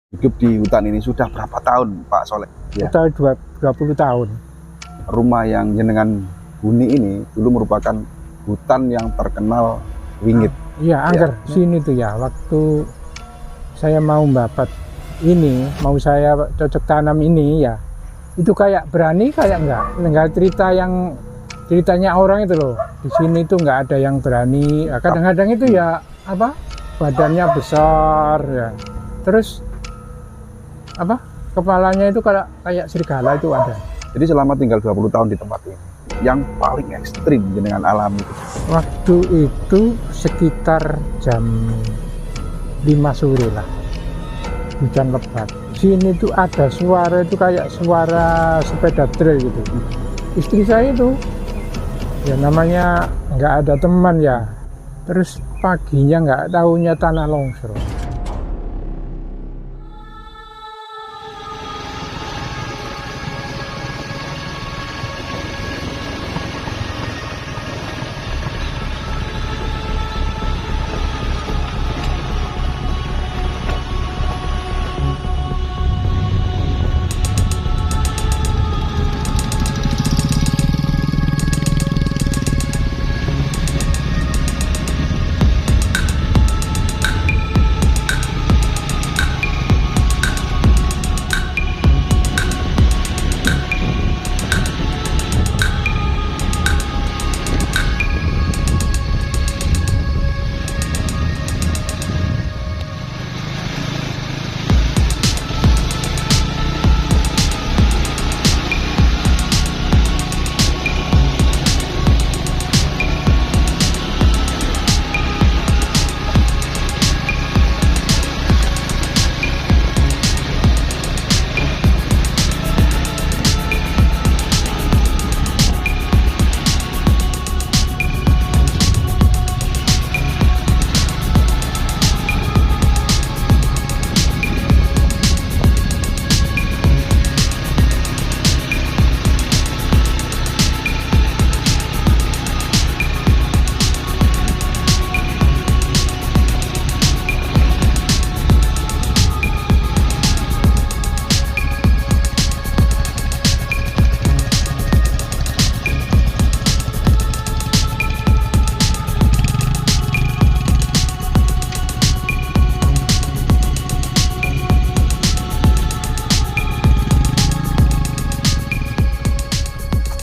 Hidup di hutan ini sudah berapa tahun, Pak Soleh? Ya. Sudah 20 tahun. Rumah yang jenengan huni ini dulu merupakan hutan yang terkenal wingit. Iya, angker sini tuh ya. Waktu saya mau babat ini, mau saya cocok tanam ini ya, itu kayak berani kayak enggak ceritanya orang itu loh. Di sini tuh nggak ada yang berani. Kadang-kadang itu ya apa? Badannya besar ya. Terus apa? Kepalanya itu kayak serigala itu ada. Jadi selama tinggal 20 tahun di tempat ini, yang paling ekstrim jenengan alami itu? Waktu itu sekitar jam 5 sore lah, hujan lebat. Sini tuh ada suara itu kayak suara sepeda trail gitu. Istri saya itu ya namanya nggak ada teman ya, terus paginya nggak tahunya tanah longsor.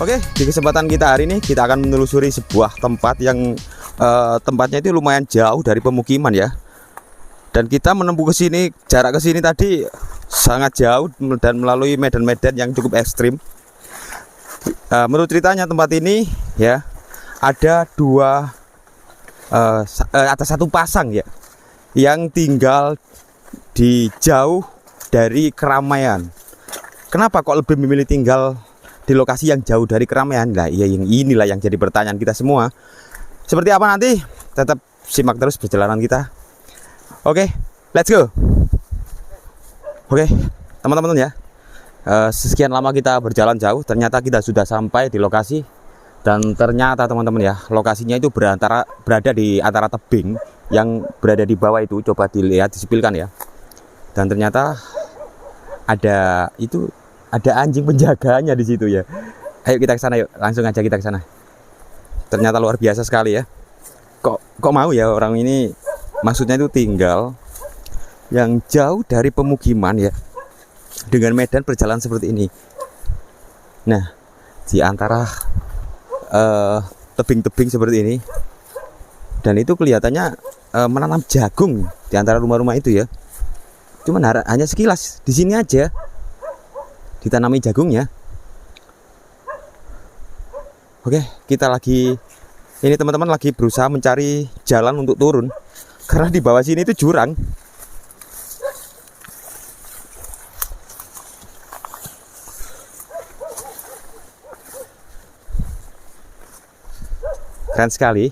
Oke, di kesempatan kita hari ini kita akan menelusuri sebuah tempat yang tempatnya itu lumayan jauh dari pemukiman ya. Dan kita menempuh ke sini, jarak ke sini tadi sangat jauh dan melalui medan-medan yang cukup ekstrim. Menurut ceritanya tempat ini ya ada satu pasang ya yang tinggal di jauh dari keramaian. Kenapa kok lebih memilih tinggal di lokasi yang jauh dari keramaian? Nah, iya, inilah yang jadi pertanyaan kita semua. Seperti apa nanti? Tetap simak terus perjalanan kita. Oke, let's go. Oke, teman-teman ya. Sekian lama kita berjalan jauh, ternyata kita sudah sampai di lokasi. Dan ternyata teman-teman ya, lokasinya itu berada di antara tebing yang berada di bawah itu. Coba dilihat, disipilkan ya. Dan ternyata ada anjing penjaganya di situ ya. Ayo kita ke sana yuk, langsung aja kita ke sana. Ternyata luar biasa sekali ya. Kok mau ya orang ini, maksudnya itu tinggal yang jauh dari pemukiman ya, dengan medan berjalan seperti ini. Nah, di antara tebing-tebing seperti ini, dan itu kelihatannya menanam jagung di antara rumah-rumah itu ya. Cuman hanya sekilas di sini aja ditanami jagungnya. Oke, kita ini teman-teman lagi berusaha mencari jalan untuk turun karena di bawah sini itu jurang. Keren sekali.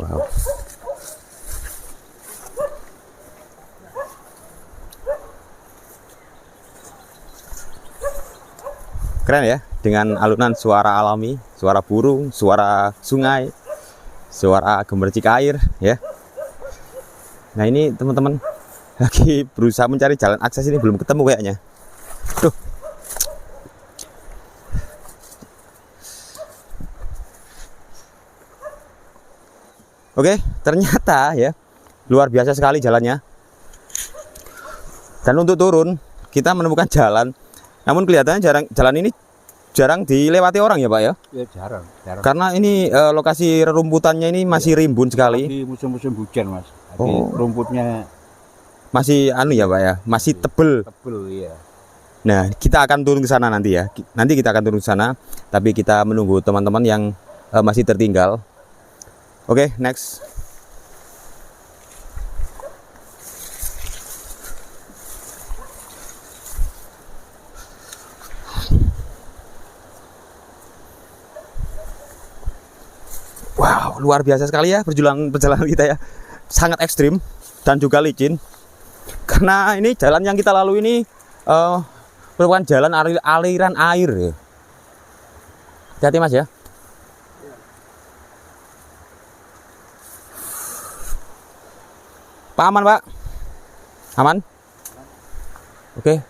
Wow. Keren ya, dengan alunan suara alami, suara burung, suara sungai, suara gemercik air ya. Nah ini teman-teman lagi berusaha mencari jalan akses, ini belum ketemu kayaknya. Tuh. Oke, ternyata ya luar biasa sekali jalannya. Dan untuk turun kita menemukan jalan, namun kelihatannya jalan ini jarang dilewati orang ya Pak ya? Ya jarang. Karena ini lokasi rerumputannya ini masih rimbun sekali. Di musim-musim hujan Mas. Jadi Oh. rumputnya Masih anu ya Pak ya, masih tebel. tebel ya. Nah, kita akan turun ke sana nanti ya. Nanti kita akan turun ke sana, tapi kita menunggu teman-teman yang masih tertinggal. Oke, next. Wow, luar biasa sekali ya perjalanan kita ya. Sangat ekstrim dan juga licin. Karena ini jalan yang kita lalui ini merupakan jalan aliran air ya. Hati-hati Mas ya. Pak, aman Pak? Aman? Oke,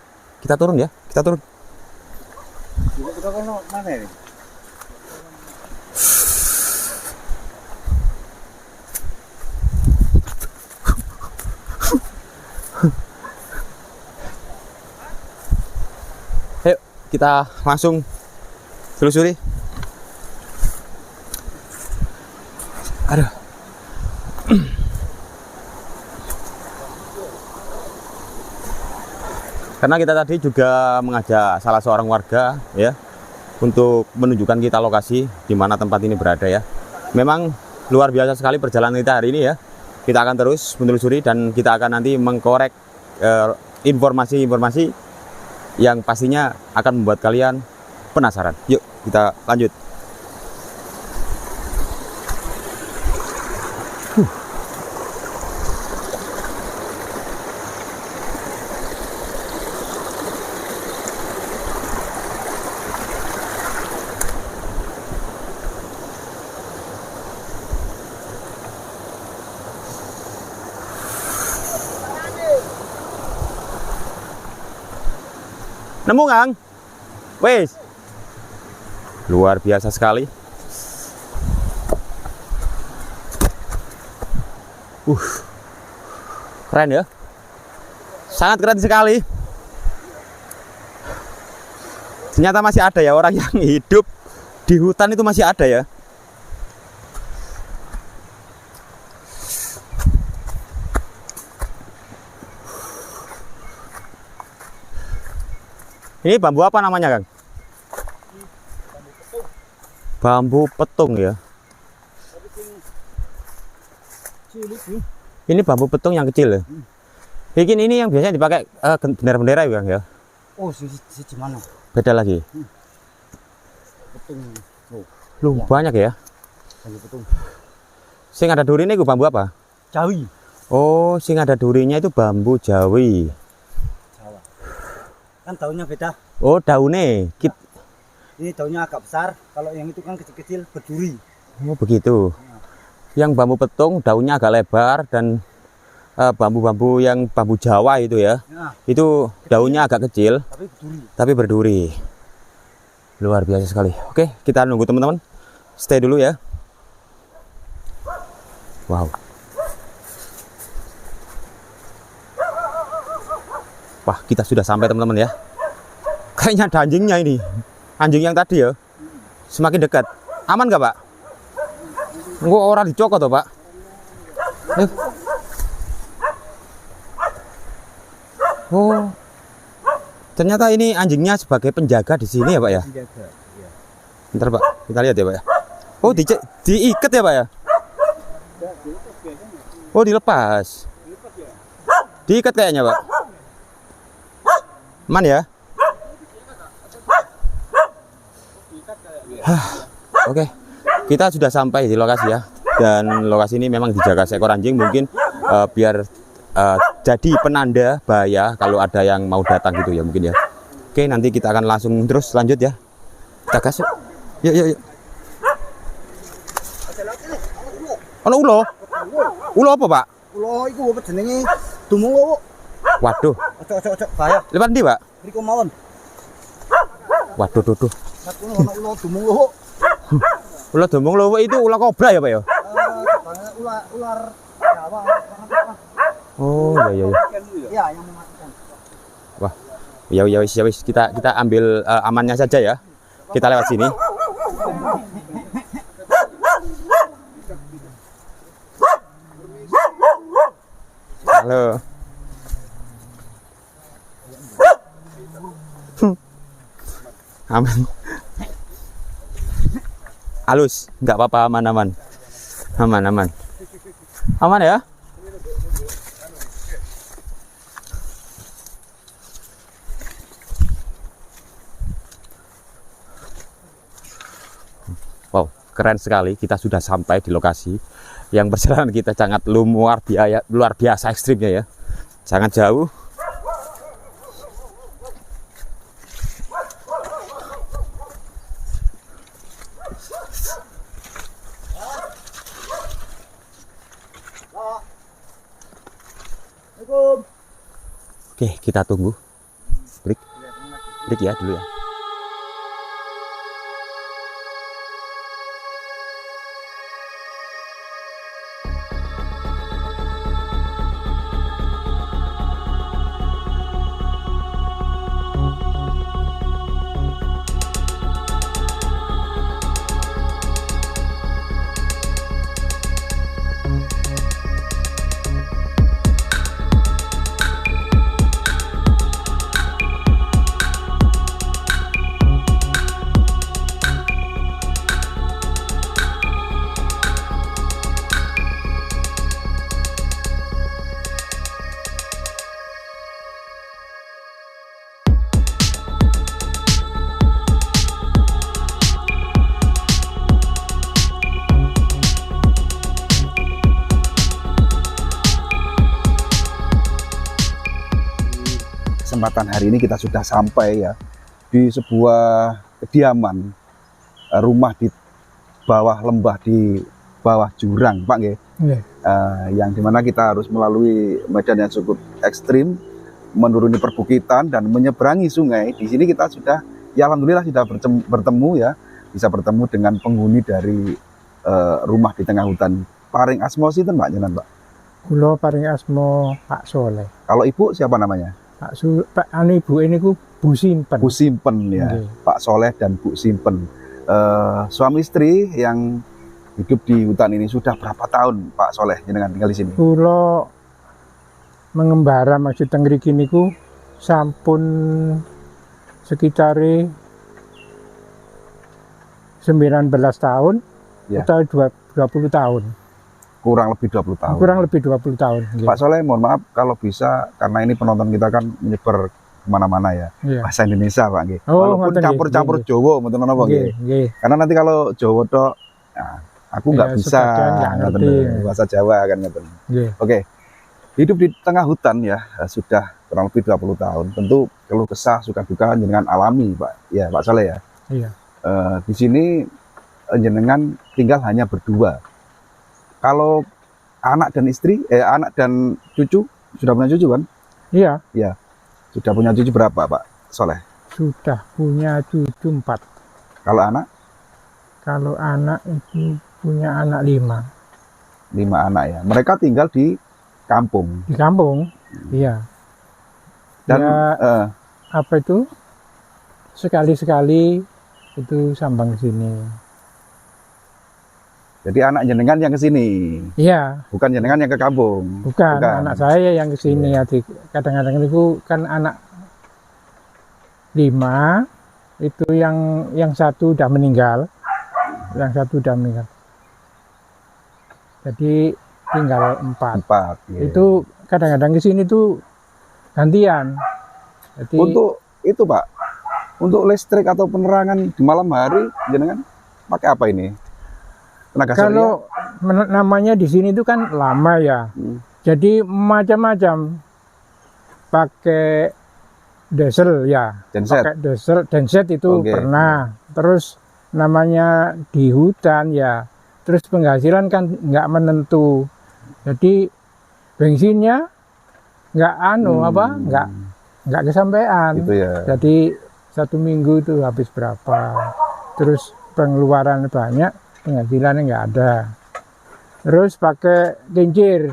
kita turun ya. Kita turun. Kita mana ini? Ayo, kita langsung telusuri. Aduh. Karena kita tadi juga mengajak salah seorang warga ya untuk menunjukkan kita lokasi di mana tempat ini berada ya. Memang luar biasa sekali perjalanan kita hari ini ya. Kita akan terus menelusuri dan kita akan nanti mengkorek informasi-informasi yang pastinya akan membuat kalian penasaran. Yuk kita lanjut. Nemu Kang? Wes. Luar biasa sekali. Keren ya. Sangat keren sekali. Ternyata masih ada ya orang yang hidup di hutan, itu masih ada ya. Ini bambu apa namanya, Kang? Bambu petung ya. Ini bambu petung yang kecil ya. Bikin ini yang biasanya dipakai bendera-bendera ya, Kang ya. Oh, si mana? Beda lagi. Petung. Lu banyak ya. Bambu petung. Sing ada durinya itu bambu apa? Jawi. Oh, sing ada durinya itu bambu Jawi. Jawa. Kan daunnya beda. Oh, daunnya. Ini daunnya agak besar. Kalau yang itu kan kecil-kecil berduri. Oh, begitu. Yang bambu petung daunnya agak lebar dan bambu-bambu yang bambu Jawa itu ya. Nah, Itu daunnya agak kecil tapi berduri. tapi berduri. Luar biasa sekali. Oke, kita nunggu teman-teman. Stay dulu ya. Wow. Wah, kita sudah sampai teman-teman ya. Kayaknya ada anjingnya ini. Anjing yang tadi ya. Semakin dekat. Aman nggak Pak? Nggak orang dicokot toh Pak? Oh, ternyata ini anjingnya sebagai penjaga di sini ya Pak ya? Penjaga. Ya. Bentar Pak, kita lihat ya Pak ya. Oh, diikat ya Pak ya? Oh, dilepas. Diikat kayaknya Pak. Man ya? Oke, kita sudah sampai di lokasi ya. Dan lokasi ini memang dijaga seekor anjing, mungkin biar jadi penanda bahaya kalau ada yang mau datang gitu ya mungkin ya. Oke, nanti kita akan langsung terus lanjut ya. Kita gas yuk. Yuk. Ono ulo? Ulo apa Pak? Ulo iku apa jenenge? Dumung lowo. Waduh, Ojo bahaya. lewat ndi, Pak? Mriku mawon. Waduh, duh. Nek kulo ana ulo dumung lowo. Ular domong lowo itu ular kobra ya, Pak ya? Ular Jawa. Oh, iya. Iya, yang mematikan. Wah. Ya wis kita ambil amannya saja ya. Kita lewat sini. Halo. Aman. Halus, nggak apa-apa, aman. Aman ya? Wow, keren sekali. Kita sudah sampai di lokasi yang perjalanan kita sangat luar biasa ekstrimnya ya. Sangat jauh. Oke, kita tunggu. Break ya dulu ya. Kesempatan hari ini kita sudah sampai ya di sebuah kediaman, rumah di bawah lembah, di bawah jurang, Pak nggih. Yang dimana kita harus melalui medan yang cukup ekstrim, menuruni perbukitan dan menyeberangi sungai. Di sini kita sudah, ya alhamdulillah sudah bertemu ya, bisa bertemu dengan penghuni dari rumah di tengah hutan. Paring asmo sinten Pak jenengan, Pak? Kula paring asma Pak Soleh. Kalau ibu siapa namanya? Pak ibu ini ku Bu Simpen. Bu Simpen ya, Okay. Pak Soleh dan Bu Simpen. Suami istri yang hidup di hutan ini sudah berapa tahun Pak Soleh jenengan tinggal di sini? Kula mengembara maksud teng mriki niku sampun sekitar 19 tahun Ya. atau 20 tahun. Kurang lebih 20 tahun. Kurang lebih 20 tahun. nggih. Pak Soleh, mohon maaf kalau bisa, karena ini penonton kita kan menyebar kemana-mana ya. Iya. Bahasa Indonesia Pak nggih. Oh, Walaupun ngoten, campur-campur nggih. Jawa, mboten napa Nggih, nggih. nggih. Karena nanti kalau Jawa tok, nah, aku nggak Ya, bisa sebagian nggak ngoten ngerti. lho, bahasa Jawa kan ngoten. Nggih. Oke. Hidup di tengah hutan ya sudah kurang lebih 20 tahun. Tentu keluh kesah suka duka jenengan alami, Pak. Ya, Pak Soleh ya. Iya. Di sini jenengan tinggal hanya berdua. Kalau anak dan istri, anak dan cucu sudah punya cucu kan? Iya, Ya, sudah punya cucu berapa Pak Soleh? sudah punya cucu 4. Kalau anak? Kalau anak itu punya anak 5 5 anak ya. Mereka tinggal di kampung. di kampung. Iya. Dan Ya, apa itu? Sekali-sekali itu sambang ke sini. jadi anak jenengan yang ke sini, Iya, bukan jenengan yang ke kampung. bukan anak saya yang ke sini ya. Kadang-kadang itu kan anak 5 itu yang satu udah meninggal. Jadi tinggal 4. 4. Ya. Itu kadang-kadang ke sini tuh gantian. Jadi Untuk itu Pak, untuk listrik atau penerangan di malam hari jenengan pakai apa ini? Tenaga surya? kalau namanya di sini itu kan lama ya. Jadi macam-macam. Pakai diesel ya. Genset. Pakai diesel, genset itu Oke. pernah. Terus namanya di hutan ya. Terus penghasilan kan nggak menentu. Jadi bensinnya nggak nggak kesampaian. Gitu ya. Jadi 1 minggu itu habis berapa, terus pengeluaran banyak, penghasilannya nggak ada. Terus pakai kincir,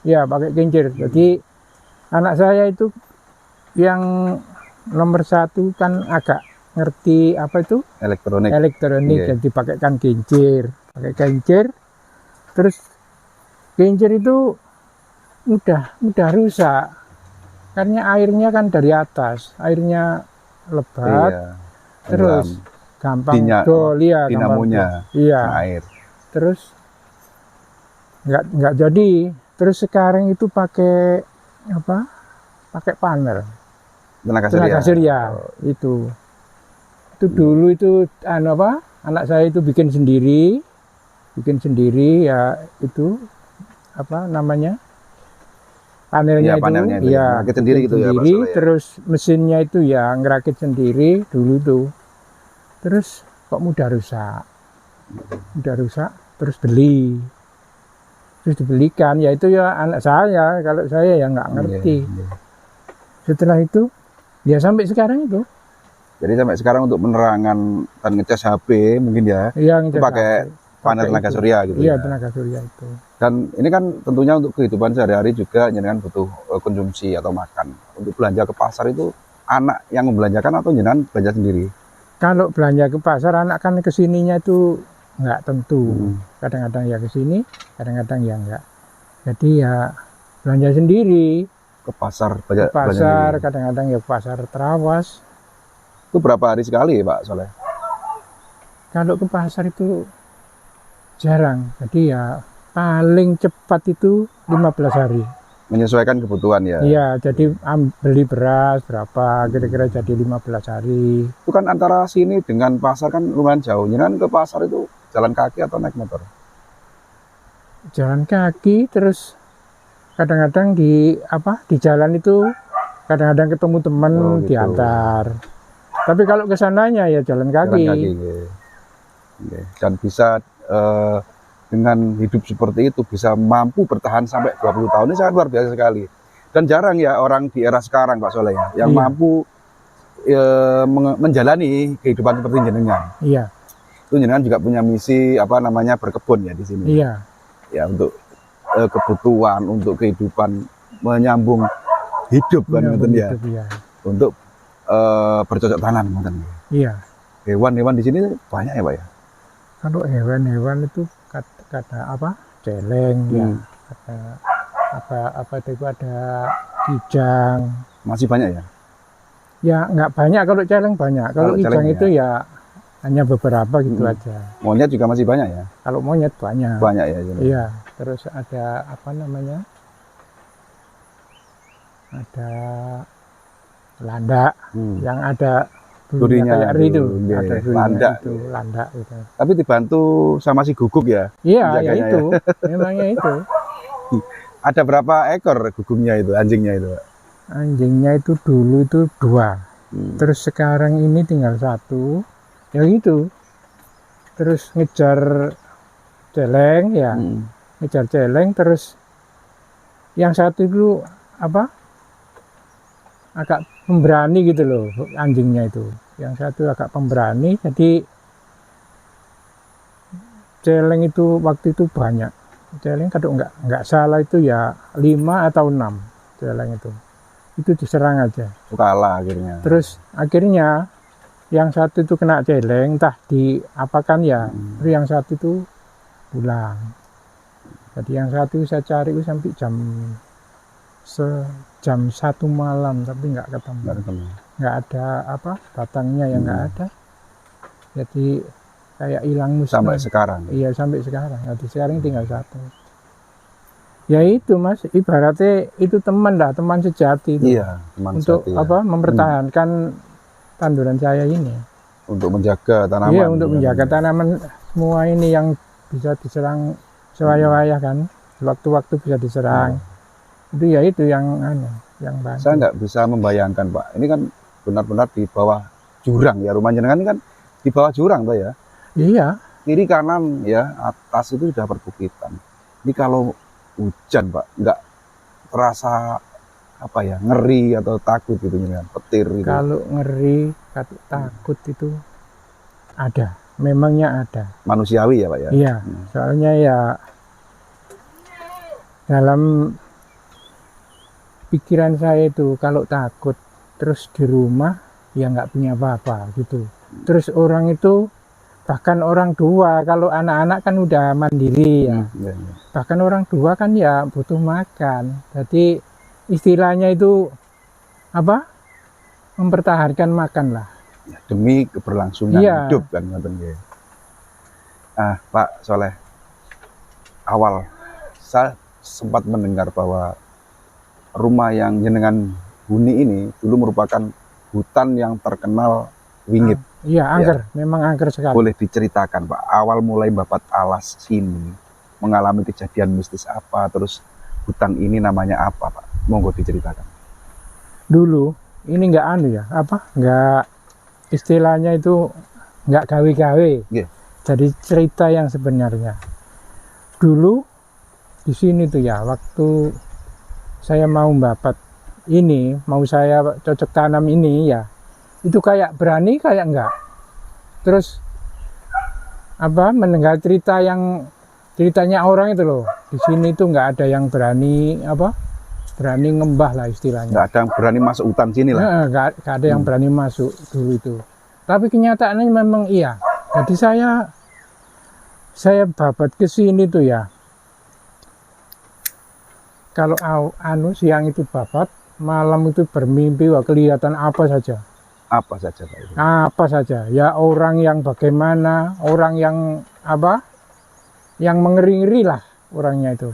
ya pakai kincir. Jadi anak saya itu yang nomor 1 kan agak ngerti apa itu Elektronik. elektronik, Iya. jadi pakaikan kincir, pakai kincir. Terus kincir itu mudah rusak karena airnya kan dari atas, airnya lebat, Iya. terus gampang Dinya- dol, ya, gampang dinamonya dol. Iya, air. terus nggak jadi. Terus sekarang itu pakai apa? Pakai panel tenaga surya itu dulu itu anak saya itu bikin sendiri ya, itu apa namanya, panelnya Iya, panelnya itu itu ya, ya ngerakit sendiri gitu ya, Pak sendiri. Soleh ya. Terus mesinnya itu ya ngerakit sendiri dulu tuh. Terus kok mudah rusak, terus dibelikan, ya itu ya anak saya, kalau saya ya nggak ngerti. Iya. Setelah itu ya sampai sekarang itu Jadi sampai sekarang untuk penerangan dan ngecas HP mungkin ya, yang itu pakai panel tenaga surya gitu Iya, ya. tenaga surya itu. Dan ini kan tentunya untuk kehidupan sehari-hari juga jenengan butuh konsumsi atau makan. Untuk belanja ke pasar itu anak yang membelanjakan atau jenengan belanja sendiri? Kalau belanja ke pasar, anak kan kesininya itu nggak tentu. Kadang-kadang ya kesini, kadang-kadang ya enggak. Jadi ya belanja sendiri. Ke pasar Ke belanja pasar, sendiri. kadang-kadang ya ke pasar Terawas. Itu berapa hari sekali Pak Soleh? Kalau ke pasar itu jarang. Jadi ya paling cepat itu 15 hari. Menyesuaikan kebutuhan ya. Iya, jadi beli beras berapa, kira-kira jadi 15 hari. Itu kan antara sini dengan pasar kan lumayan jauh. Jenengan ke pasar itu jalan kaki atau naik motor? Jalan kaki, terus kadang-kadang di jalan itu kadang-kadang ketemu teman, Oh, gitu. diantar. Tapi kalau ke sananya ya jalan kaki. Jalan kaki. Iya. Dan bisa dengan hidup seperti itu bisa mampu bertahan sampai 20 tahun ini sangat luar biasa sekali. Dan jarang ya orang di era sekarang Pak Soleh ya, yang Iya. mampu menjalani kehidupan seperti jenengan. Iya, Itu jenengan juga punya misi berkebun ya di sini. iya, Ya untuk kebutuhan, untuk kehidupan menyambung hidup kan ngoten ya. hidup, iya. Untuk bercocok tanam ngoten. Iya. Hewan-hewan di sini banyak ya Pak ya. Kalau hewan-hewan itu kata celeng, ya, kata itu ada kijang. Masih banyak ya. Ya nggak banyak, kalau celeng banyak. Kalau Kalau kijang celeng itu ya hanya beberapa gitu aja. Monyet juga masih banyak ya. Kalau monyet banyak. Banyak ya. Jenengan. Iya, terus ada ada landak yang ada Durinya kayak tuh, itu, iya, ada durinya landak. itu, landak itu. Tapi dibantu sama si guguk ya. Iya, ya Jaganya itu, memangnya itu. Ada berapa ekor guguknya itu, anjingnya itu Pak? Anjingnya itu dulu itu 2, terus sekarang ini tinggal 1, ya gitu. Terus ngejar celeng ya, ngejar celeng, terus yang 1 itu agak pemberani gitu loh, anjingnya itu. Yang 1 agak pemberani, jadi celeng itu waktu itu banyak. Celeng kalau nggak salah itu ya 5 atau 6 celeng itu diserang aja. Kalah akhirnya. Terus akhirnya yang 1 itu kena celeng, entah diapakan ya, terus yang 1 itu pulang. Jadi yang 1 saya cari itu sampai jam 1 malam, tapi nggak ketemu. Nggak ada batangnya yang nggak ada. Jadi kayak hilang musnah. Sampai sekarang. Iya, sampai sekarang. Jadi sekarang tinggal 1. Ya itu Mas, ibaratnya itu teman sejati itu. Iya, teman Untuk sejati, ya. mempertahankan tanduran saya ini. Untuk menjaga tanaman. Iya, untuk menjaga tanaman semua ini yang bisa diserang sewaya-waya kan. Waktu-waktu bisa diserang. Itu ya itu yang bantu. Saya nggak bisa membayangkan Pak. Ini kan benar-benar di bawah jurang ya, rumah jenengan ini kan di bawah jurang Pak ya. Iya, Kiri kanan ya, atas itu sudah perbukitan. Ini kalau hujan Pak, nggak terasa apa ya, ngeri atau takut gitu kan, petir gitu. Kalau ngeri, takut itu ada, memangnya ada. Manusiawi ya Pak ya. Iya, soalnya ya dalam pikiran saya itu kalau takut terus di rumah ya nggak punya apa-apa gitu. Terus orang itu bahkan orang tua, kalau anak-anak kan udah mandiri ya. Iya, iya. Bahkan orang tua kan ya butuh makan. Jadi istilahnya itu apa? Mempertahankan makan lah. Ya, demi keberlangsungan Iya. hidup kan ngoten nggih. Pak Soleh, awal saya sempat mendengar bahwa rumah yang jenengan huni ini dulu merupakan hutan yang terkenal wingit. Iya, angker, memang angker sekali. Boleh diceritakan Pak, awal mulai Bapak alas sini mengalami kejadian mistis apa, terus hutan ini namanya apa Pak? Monggo diceritakan. Dulu ini nggak anu ya, apa? Nggak, istilahnya itu nggak gawe-gawe. Nggih. Jadi cerita yang sebenarnya. Dulu di sini tuh ya, waktu saya mau babat ini, mau saya cocok tanam ini ya, itu kayak berani kayak enggak. Terus apa, mendengar ceritanya orang itu loh, di sini tuh nggak ada yang berani apa, berani ngembah lah istilahnya. Nggak ada yang berani masuk hutan sini lah. Nah, nggak ada yang berani masuk dulu itu. Tapi kenyataannya memang iya. Jadi saya babat ke sini tuh ya. Kalau siang itu babat, malam itu bermimpi, wah kelihatan apa saja. Apa saja Pak itu? Apa saja. Ya orang yang bagaimana, orang yang apa, yang mengeri-ngeri lah orangnya itu.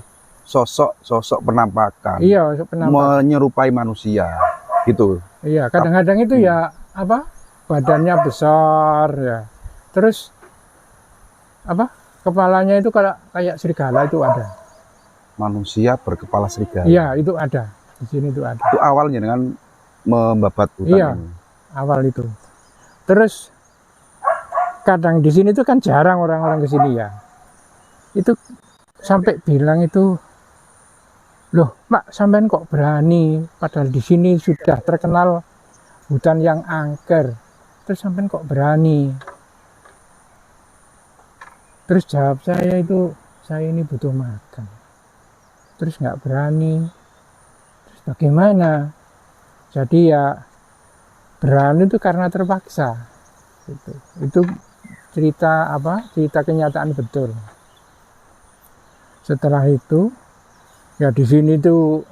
Sosok penampakan. Iya, penampakan. Menyerupai manusia gitu. Iya, kadang-kadang itu ya apa, badannya besar ya. Terus apa, kepalanya itu kayak serigala itu ada. Manusia berkepala serigala. Iya, itu ada. Di sini itu ada. Itu awalnya dengan membabat hutan Iya. ini. Awal itu. Terus kadang di sini tuh kan jarang orang-orang ke sini ya. Itu sampai bilang itu, loh, Mak, sampean kok berani? Padahal di sini sudah terkenal hutan yang angker. Terus sampean kok berani? Terus jawab saya itu, saya ini butuh makan. Terus nggak berani. Terus bagaimana? Jadi ya berani itu karena terpaksa. Itu cerita apa? Cerita kenyataan betul. Setelah itu ya di sini tuh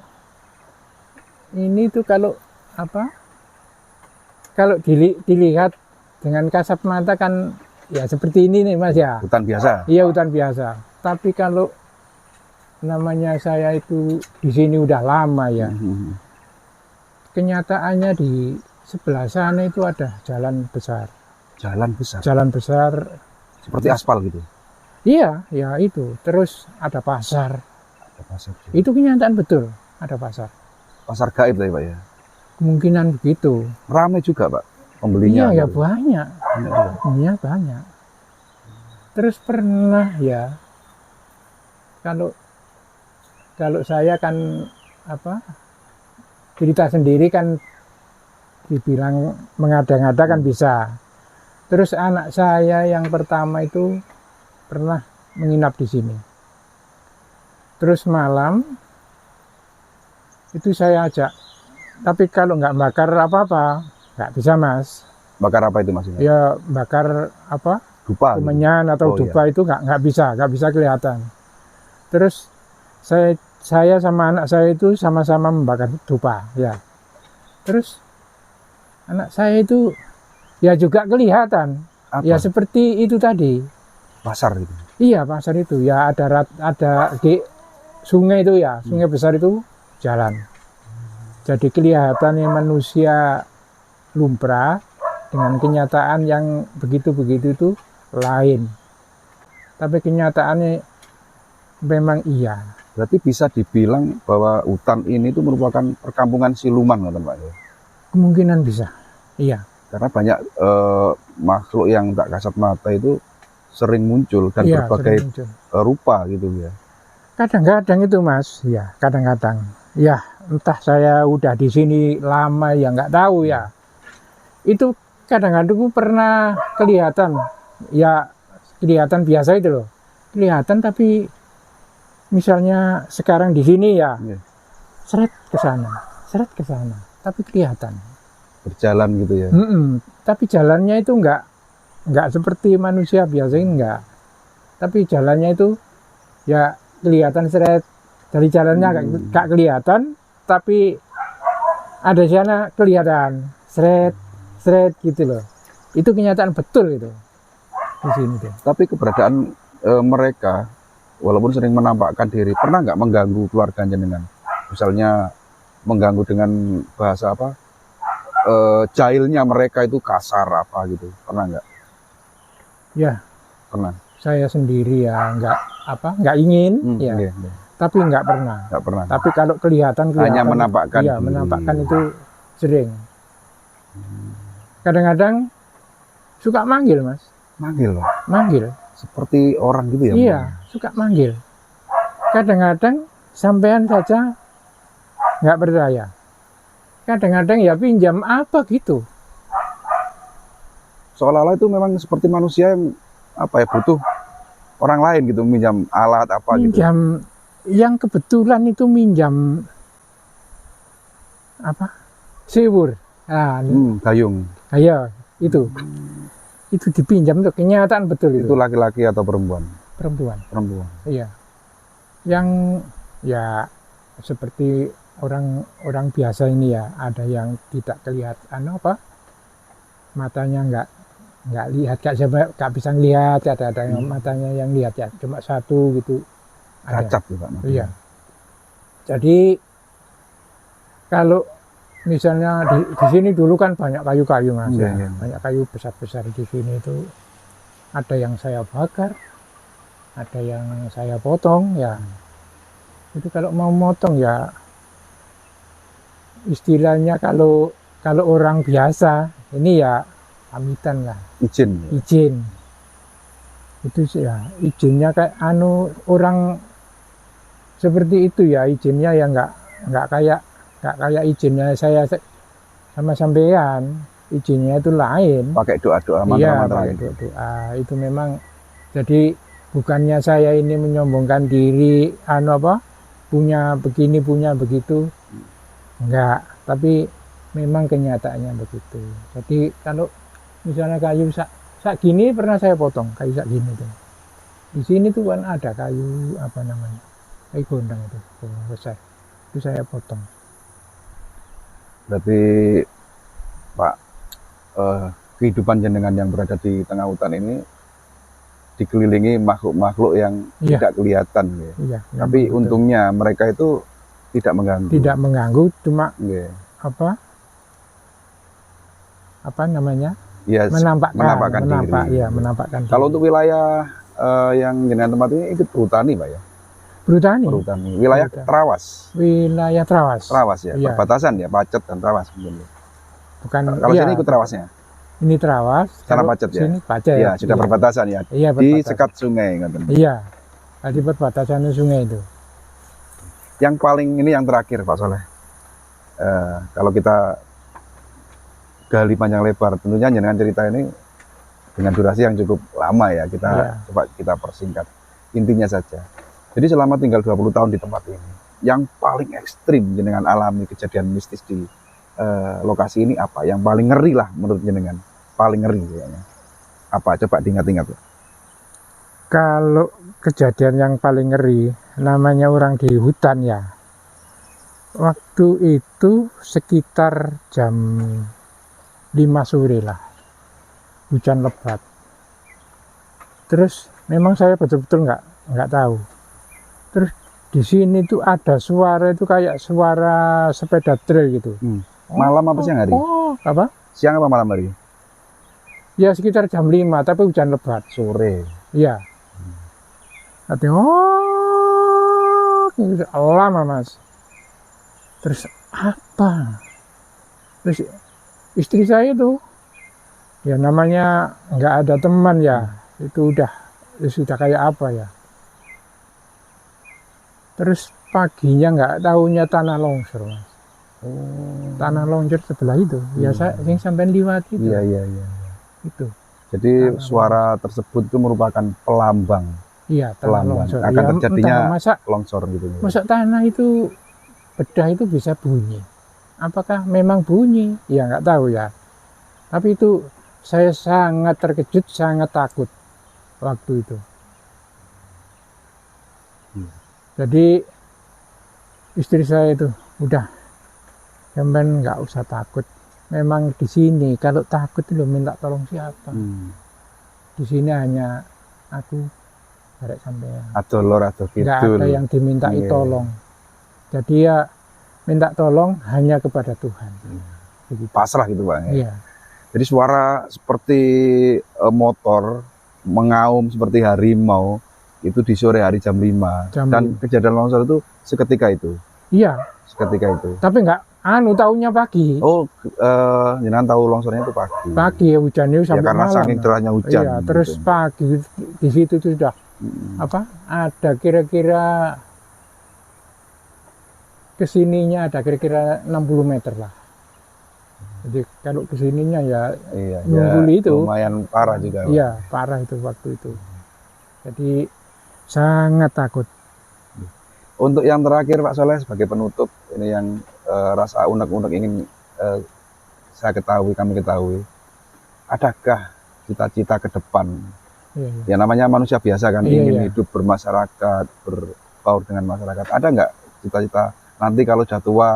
ini tuh kalau apa? Kalau dilihat dengan kasat mata kan ya seperti ini nih Mas ya. Hutan biasa. Iya, hutan biasa. Tapi kalau namanya saya itu di sini udah lama ya. Kenyataannya di sebelah sana itu ada jalan besar. Jalan besar. Jalan besar Seperti aspal gitu. iya, ya itu. Terus ada pasar. Ada pasar. Itu kenyataan betul, ada pasar. Pasar gaib tadi Pak ya. Kemungkinan begitu. Ramai juga Pak pembelinya. Iya, ya banyak. Banyak juga. Iya, banyak. Terus pernah ya, kalau saya kan apa, cerita sendiri kan dibilang mengada-ngada kan bisa. Terus anak saya yang pertama itu pernah menginap di sini. Terus malam itu saya ajak, tapi kalau nggak bakar apa-apa nggak bisa Mas. Bakar apa itu maksudnya? Ya bakar apa, Dupa. Gitu. kemenyan atau Oh, dupa itu nggak bisa kelihatan. Terus saya sama anak saya itu sama-sama membakar dupa ya. Terus anak saya itu ya juga kelihatan. Apa? Ya seperti itu tadi. Pasar gitu. Iya, pasar itu ya ada di sungai itu ya, sungai besar itu jalan. Jadi kelihatannya manusia lumrah dengan kenyataan yang begitu-begitu itu lain. Tapi kenyataannya memang iya. Berarti bisa dibilang bahwa hutan ini itu merupakan perkampungan siluman kan Pak ya? Kemungkinan bisa. Iya. Karena banyak makhluk yang tak kasat mata itu sering muncul dan Iya, berbagai sering muncul. rupa gitu ya. Kadang-kadang itu Mas, ya kadang-kadang. Ya entah saya udah di sini lama ya nggak tahu ya. Itu kadang-kadang aku pernah kelihatan, ya kelihatan biasa itu loh. Kelihatan tapi misalnya sekarang di sini ya, Iya. seret ke sana, tapi kelihatan. Berjalan gitu ya. Tapi jalannya itu nggak seperti manusia biasanya enggak. Tapi jalannya itu ya kelihatan seret dari jalannya nggak kelihatan, tapi ada sana kelihatan seret gitu loh. Itu kenyataan betul itu di sini tuh. Tapi keberadaan mereka walaupun sering menampakkan diri, pernah nggak mengganggu keluarga jenengan? Misalnya mengganggu dengan bahasa apa? Jahilnya mereka itu kasar apa gitu, pernah nggak? Ya, Pernah. saya sendiri ya nggak ingin ya, Iya. tapi nggak pernah. Nggak pernah. Tapi kalau kelihatan Hanya menampakkan iya, diri. menampakkan itu sering. Kadang-kadang suka manggil Mas, Manggil loh. manggil. Seperti orang gitu ya. Iya, suka manggil. Kadang-kadang sampean saja nggak percaya. Kadang-kadang ya pinjam apa gitu. Seolah-olah itu memang seperti manusia yang apa ya, butuh orang lain gitu, minjam alat apa gitu. Minjam yang kebetulan itu minjam apa? Siwur. Nah, Gayung. ayo itu dipinjam tuh, kenyataan betul Itu laki-laki atau perempuan? perempuan. Perempuan. Iya. Yang ya seperti orang biasa ini ya, ada yang tidak kelihatan matanya nggak lihat, nggak bisa ngelihat, ada yang matanya yang lihat ya cuma satu gitu. Ada. Cacat juga. Iya. Jadi kalau misalnya di sini dulu kan banyak kayu-kayu Mas, Iya, ya. iya. Banyak kayu besar-besar di sini itu. Ada yang saya bakar, ada yang saya potong ya. Itu kalau mau motong ya istilahnya kalau orang biasa ini ya pamitan lah, Izin. izin. Itu sih ya izinnya kayak orang seperti itu ya, izinnya ya nggak kayak izinnya saya sama sampean. Izinnya itu lain. Pakai doa-doa Iya, mantra-mantra pakai gitu. doa. Itu memang jadi bukannya saya ini menyombongkan diri punya begini punya begitu, enggak, tapi memang kenyataannya begitu. Jadi kalau misalnya kayu sak gini pernah saya potong, kayu sak gini tuh. Di sini tuh kan ada kayu kayu gondang itu besar, itu saya potong. Berarti Pak, kehidupan jenengan yang berada di tengah hutan ini dikelilingi makhluk-makhluk yang Iya. tidak kelihatan ya. Iya. Tapi memang betul. untungnya mereka itu tidak mengganggu. Tidak mengganggu, cuma Nggih. Ya, menampakkan diri. iya, menampakkan Kalau diri. untuk wilayah yang jenengan tempat ini ikut perhutani Pak ya? Perhutani, Perhutani. Wilayah Perhutani. Trawas. wilayah Trawas. Trawas ya, Iya. perbatasan ya, Pacet dan Trawas mungkin. Bukan, Kalau iya, sini ikut Trawasnya. ini Trawas. Sana kalau Pacet ya? Sini Pacet. Ya, sudah perbatasan ya. Iya, Di perbatasan. sekat sungai ngoten. Iya, di perbatasan sungai itu. Yang paling ini yang terakhir Pak Soleh. Kalau kita gali panjang lebar, tentunya jenengan cerita ini dengan durasi yang cukup lama ya. Kita Iya. coba kita persingkat. Intinya saja. Jadi selama tinggal 20 tahun di tempat ini, yang paling ekstrim jenengan alami kejadian mistis di lokasi ini apa? Yang paling ngeri lah menurut jenengan. Paling ngeri kayaknya. Apa? Coba diingat-ingat. Kalau kejadian yang paling ngeri, namanya orang di hutan ya. Waktu itu sekitar jam 5 sore lah. Hujan lebat. Terus memang saya betul-betul nggak tahu. Terus di sini tuh ada suara itu kayak suara sepeda trail gitu. Malam apa siang hari? Apa? Siang apa malam hari? Ya sekitar jam 5, tapi hujan lebat. Sore. Iya. Artinya, lama Mas. Terus apa? Terus istri saya tuh, ya namanya nggak ada teman ya, itu sudah kayak apa ya? Terus paginya nggak tahunya tanah longsor, Mas. Tanah longsor sebelah itu. Ya saya yang sampai liwat itu. Iya, iya, iya. Itu. Jadi Tanah suara tersebut itu merupakan pelambang Iya, tanah Pelambang. longsor. Akan Ya, terjadinya entah masa longsor gitu. tanah itu bedah itu bisa bunyi. Apakah memang bunyi? Ya nggak tahu ya. Tapi itu saya sangat terkejut, sangat takut waktu itu. Jadi istri saya itu udah, sampean nggak usah takut. Memang di sini kalau takut itu minta tolong siapa? Di sini hanya aku, arek sampean. Atau lor atau gitu. Nggak ada yang dimintai Iya. tolong. Jadi ya minta tolong hanya kepada Tuhan. Begitu. Pasrah gitu Pak. Ya. Iya. Jadi suara seperti motor mengaum seperti harimau itu di sore hari jam 5. Jam Dan 5. kejadian longsor itu seketika itu. Iya. Seketika itu. Tapi nggak tahunya pagi. Oh, jenengan tahu longsornya itu pagi. Pagi ya hujannya Ya sampai karena malam. saking derasnya hujan. Iya, terus gitu. pagi di situ tuh sudah ada kira-kira kesininya ada kira-kira 60 meter lah. Jadi kalau kesininya ya Iya, nungguli itu. lumayan parah juga. Pak. Iya, parah itu waktu itu. Jadi sangat takut. Untuk yang terakhir Pak Soleh sebagai penutup ini yang rasa unek-unek ingin saya ketahui, kami ketahui. Adakah cita-cita ke depan? Iya, iya. Ya namanya manusia biasa kan, Iya, ingin iya. hidup bermasyarakat, berbaur dengan masyarakat. Ada nggak cita-cita nanti kalau sudah tua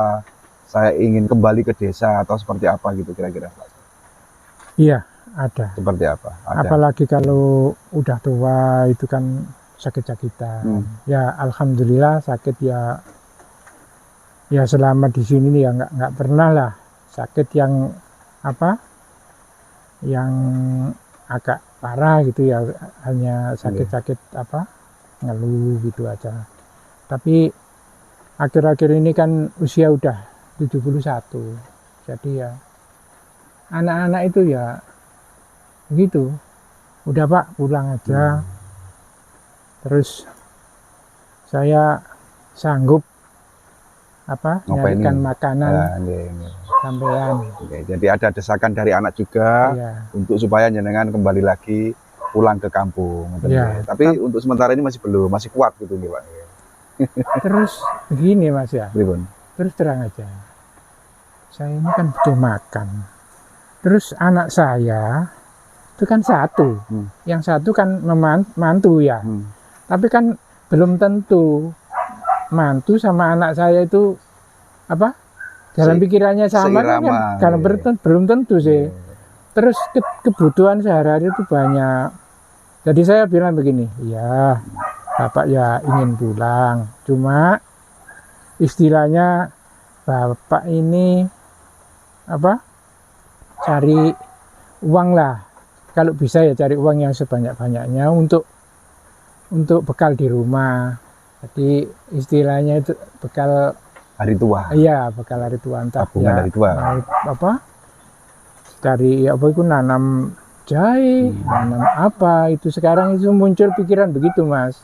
saya ingin kembali ke desa atau seperti apa gitu kira-kira Pak? Iya, ada. Seperti apa? Ada. Apalagi kalau udah tua itu kan sakit-sakitan. Ya alhamdulillah sakit ya. Ya selama di sini nih ya nggak pernah lah sakit yang apa? Yang agak parah gitu ya, hanya sakit-sakit apa? Ngeluh gitu aja. Tapi akhir-akhir ini kan usia udah 71. Jadi ya anak-anak itu ya begitu. Udah Pak, pulang aja. Terus saya sanggup apa? Ngapain Nyarikan ini? makanan Ya, ini. sampean. Oke, jadi ada desakan dari anak juga Iya. untuk supaya jenengan kembali lagi pulang ke kampung. Iya. Tapi untuk sementara ini masih belum, masih kuat gitu nih Pak. Terus begini Mas ya. Pripun? Terus terang aja. Saya ini kan butuh makan. Terus anak saya itu kan satu. Yang satu kan mantu ya. Tapi kan belum tentu mantu sama anak saya itu apa? Jalan pikirannya sama kan, seirama, kalau iya. belum tentu sih. Terus kebutuhan sehari-hari itu banyak. Jadi saya bilang begini, ya Bapak ya ingin pulang. Cuma istilahnya Bapak ini apa? Cari uang lah. Kalau bisa ya cari uang yang sebanyak-banyaknya untuk bekal di rumah. Jadi istilahnya itu bekal Hari tua. iya, bekal hari tua entah Tabungan ya, dari tua. apa? Cari apa itu nanam jahe, nanam apa itu sekarang itu muncul pikiran begitu Mas.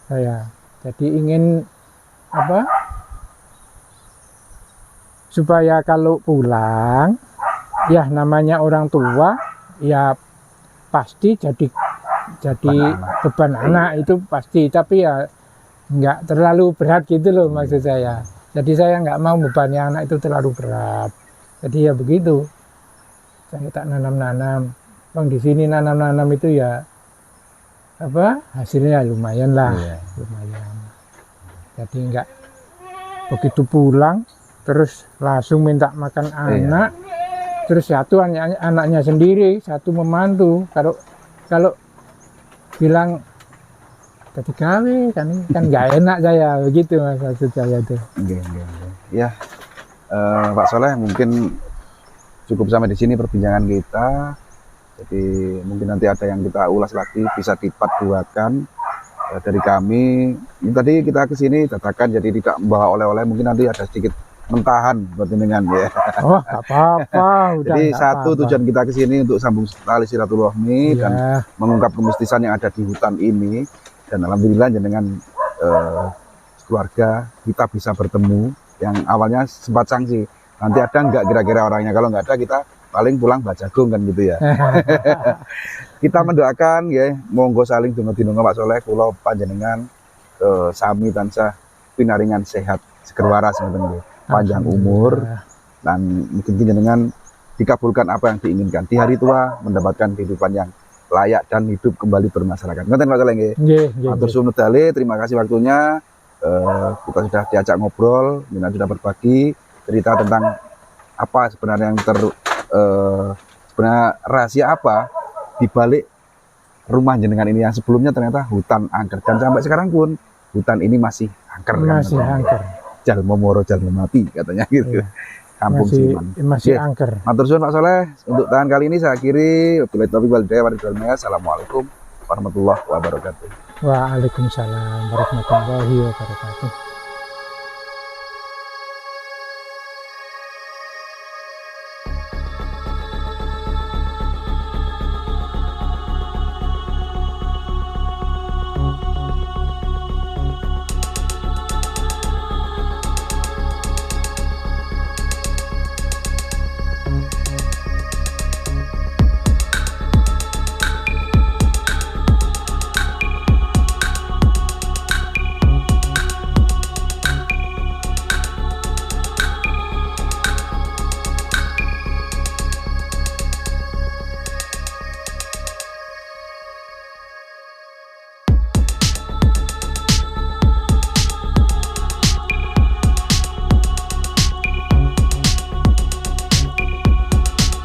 Saya jadi ingin apa? Supaya kalau pulang ya namanya orang tua ya pasti jadi beban anak itu pasti, tapi ya nggak terlalu berat gitu loh maksud saya. Jadi saya nggak mau bebannya anak itu terlalu berat. Jadi ya begitu. Saya tak nanam-nanam. Bang di sini nanam-nanam itu ya apa hasilnya lumayan lah, Iya. lumayan. Jadi nggak begitu pulang terus langsung minta makan anak. Terus satu anaknya sendiri, satu membantu. Kalau bilang jadi gawe kan nggak enak saya begitu Mas maksud saya tuh. Oke. Ya, Pak Soleh mungkin cukup sampai di sini perbincangan kita. Jadi mungkin nanti ada yang kita ulas lagi, bisa dipart duakan dari kami. Ini tadi kita ke sini dadakan jadi tidak membawa oleh-oleh, mungkin nanti ada sedikit mentahan buat jenengan ya. Oh nggak apa-apa. Udah Jadi nggak satu apa-apa. tujuan kita ke sini untuk sambung tali silaturahmi dan Iya. mengungkap kemistisan yang ada di hutan ini. Dan alhamdulillah jenengan keluarga kita bisa bertemu. Yang awalnya sempat sanksi, nanti ada nggak kira-kira orangnya, kalau nggak ada kita paling pulang bajagung kan gitu ya. Kita mendoakan ya, monggo saling donga-donga Pak Soleh, kula panjenengan sami tansah pinaringan sehat seger waras ngoten nggih. Panjang umur dan mungkin jenengan dikabulkan apa yang diinginkan. Di hari tua mendapatkan kehidupan yang layak dan hidup kembali bermasyarakat. Ngoten Pak Soleh nggih. Matur suwun medale, terima kasih waktunya. Kita sudah diajak ngobrol, kita sudah berbagi cerita tentang apa sebenarnya yang sebenarnya rahasia apa di balik rumah jenengan ini yang sebelumnya ternyata hutan angker, dan sampai sekarang pun hutan ini masih angker. Masih angker. Jalma moro jalma mati katanya gitu. Iya. Kampung Siman. Masih Oke. angker. Matur suwun Pak Soleh. Untuk tahan kali ini saya akhiri. Wabillahi taufiq wal hidayah. Assalamualaikum warahmatullahi wabarakatuh. Waalaikumsalam warahmatullahi wabarakatuh.